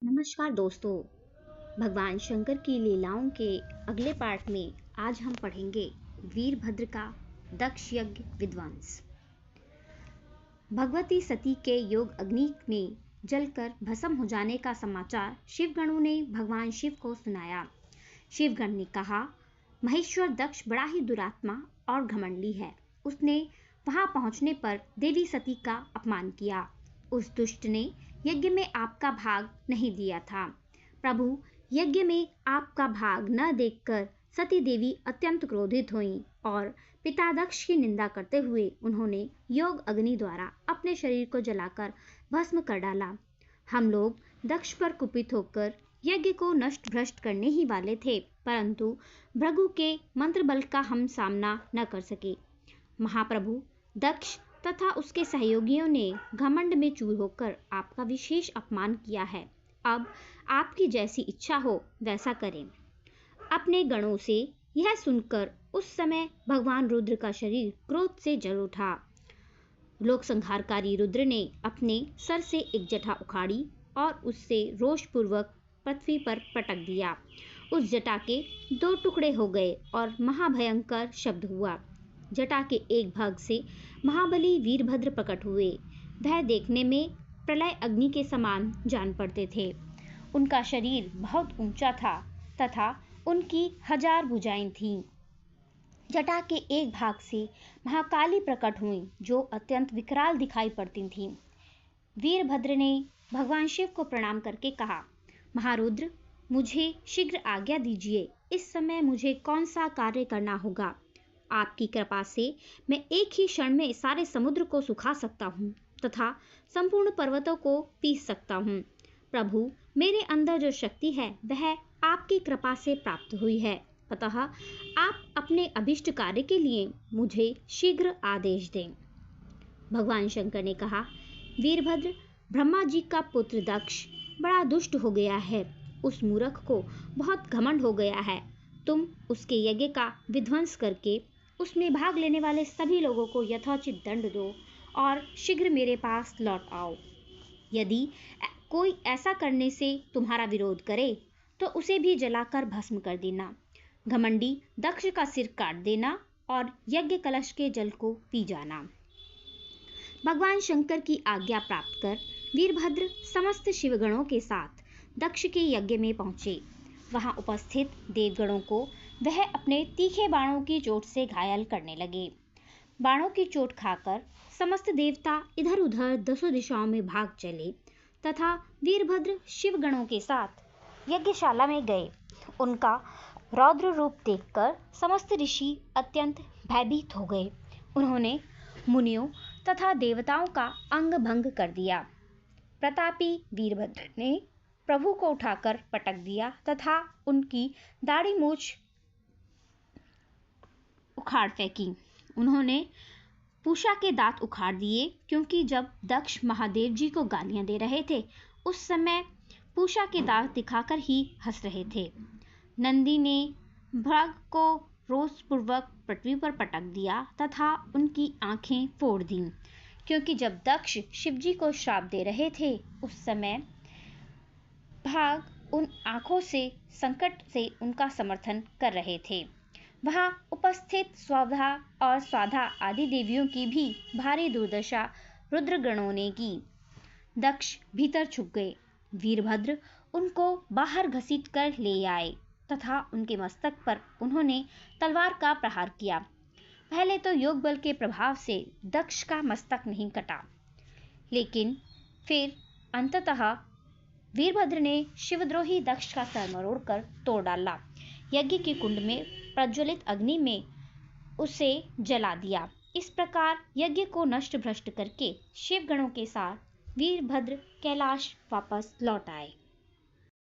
नमस्कार दोस्तों। भगवान शंकर की लीलाओं के अगले पार्ट में आज हम पढ़ेंगे वीरभद्र का दक्ष यज्ञ विध्वंस। भगवती सती के योग अग्नि में जलकर भस्म हो जाने का समाचार शिवगणों ने भगवान शिव को सुनाया। शिवगण ने कहा, महेश्वर दक्ष बड़ा ही दुरात्मा और घमंडी है। उसने वहां पहुंचने पर देवी सती का अपमान किया। उस दुष्ट ने यज्ञ में आपका भाग नहीं दिया था। प्रभु, यज्ञ में आपका भाग न देखकर सती देवी अत्यंत क्रोधित हुईं और पिता दक्ष की निंदा करते हुए उन्होंने योग अग्नि द्वारा अपने शरीर को जलाकर भस्म कर डाला। हम लोग दक्ष पर कुपित होकर यज्ञ को नष्ट भ्रष्ट करने ही वाले थे, परंतु भृगु के मंत्र बल का हम सामना न कर सके। महाप्रभु, दक्ष तथा उसके सहयोगियों ने घमंड में चूर होकर आपका विशेष अपमान किया है। अब आपकी जैसी इच्छा हो वैसा करें। अपने गणों से यह सुनकर उस समय भगवान रुद्र का शरीर क्रोध से जल उठा। लोक संहारकारी रुद्र ने अपने सर से एक जटा उखाड़ी और उससे रोषपूर्वक पृथ्वी पर पटक दिया। उस जटा के 2 टुकड़े हो गए और महाभयंकर शब्द हुआ। जटा के एक भाग से महाबली वीरभद्र प्रकट हुए। वह देखने में प्रलय अग्नि के समान जान पड़ते थे। उनका शरीर बहुत ऊंचा था तथा उनकी 1000 भुजाएं थीं। जटा के एक भाग से महाकाली प्रकट हुई, जो अत्यंत विकराल दिखाई पड़ती थीं। वीरभद्र ने भगवान शिव को प्रणाम करके कहा, महारुद्र, मुझे शीघ्र आज्ञा दीजिए। इस समय मुझे कौन सा कार्य करना होगा? आपकी कृपा से मैं एक ही क्षण में सारे समुद्र को सुखा सकता हूँ तथा संपूर्ण पर्वतों को पीस सकता हूँ। प्रभु, मेरे अंदर जो शक्ति है वह आपकी कृपा से प्राप्त हुई है, अतः आप अपने अभिष्ट कार्य के लिए मुझे शीघ्र आदेश दें। भगवान शंकर ने कहा, वीरभद्र, ब्रह्मा जी का पुत्र दक्ष बड़ा दुष्ट हो गया है। उस मूर्ख को बहुत घमंड हो गया है। तुम उसके यज्ञ का विध्वंस करके उसमें भाग लेने वाले सभी लोगों को यथोचित दंड दो और शीघ्र मेरे पास लौट आओ। यदि कोई ऐसा करने से तुम्हारा विरोध करे तो उसे भी जलाकर भस्म कर देना। घमंडी दक्ष का सिर काट देना और यज्ञ कलश के जल को पी जाना। भगवान शंकर की आज्ञा प्राप्त कर वीरभद्र समस्त शिवगणों के साथ दक्ष के यज्ञ में पहुंचे। वहां उपस्थित देवगणों को वह अपने तीखे बाणों की चोट से घायल करने लगे। बाणों की चोट खाकर समस्त देवता इधर उधर 10 दिशाओं में भाग चले तथा वीरभद्र शिवगणों के साथ यज्ञशाला में गए। उनका रौद्र रूप देखकर समस्त ऋषि अत्यंत भयभीत हो गए। उन्होंने मुनियों तथा देवताओं का अंग भंग कर दिया। प्रतापी वीरभद्र ने प्रभु को उठाकर पटक दिया तथा उनकी दाढ़ी मूछ उखाड़ फेंकी। उन्होंने पूषा के दांत उखाड़ दिए, क्योंकि जब दक्ष महादेव जी को गालियां दे रहे थे उस समय पूषा के दांत दिखाकर ही हंस रहे थे। नंदी ने भृग को रोषपूर्वक पृथ्वी पर पटक दिया तथा उनकी आंखें फोड़ दीं, क्योंकि जब दक्ष शिवजी को श्राप दे रहे थे उस समय भाग उन आंखों से संकट से उनका समर्थन कर रहे थे। वहां उपस्थित स्वधा और स्वाधा आदि देवियों की भी भारी दुर्दशा रुद्रगणों ने की। दक्ष भीतर छुप गए। वीरभद्र उनको बाहर घसीट कर ले आए तथा उनके मस्तक पर उन्होंने तलवार का प्रहार किया। पहले तो योग बल के प्रभाव से दक्ष का मस्तक नहीं कटा, लेकिन फिर अंततः वीरभद्र ने शिवद्रोही दक्ष का सर मरोड़कर तोड़ डाला। यज्ञ के कुंड में प्रज्वलित अग्नि में उसे जला दिया। इस प्रकार यज्ञ को नष्ट भ्रष्ट करके शिवगणों के साथ वीरभद्र कैलाश वापस लौट आए।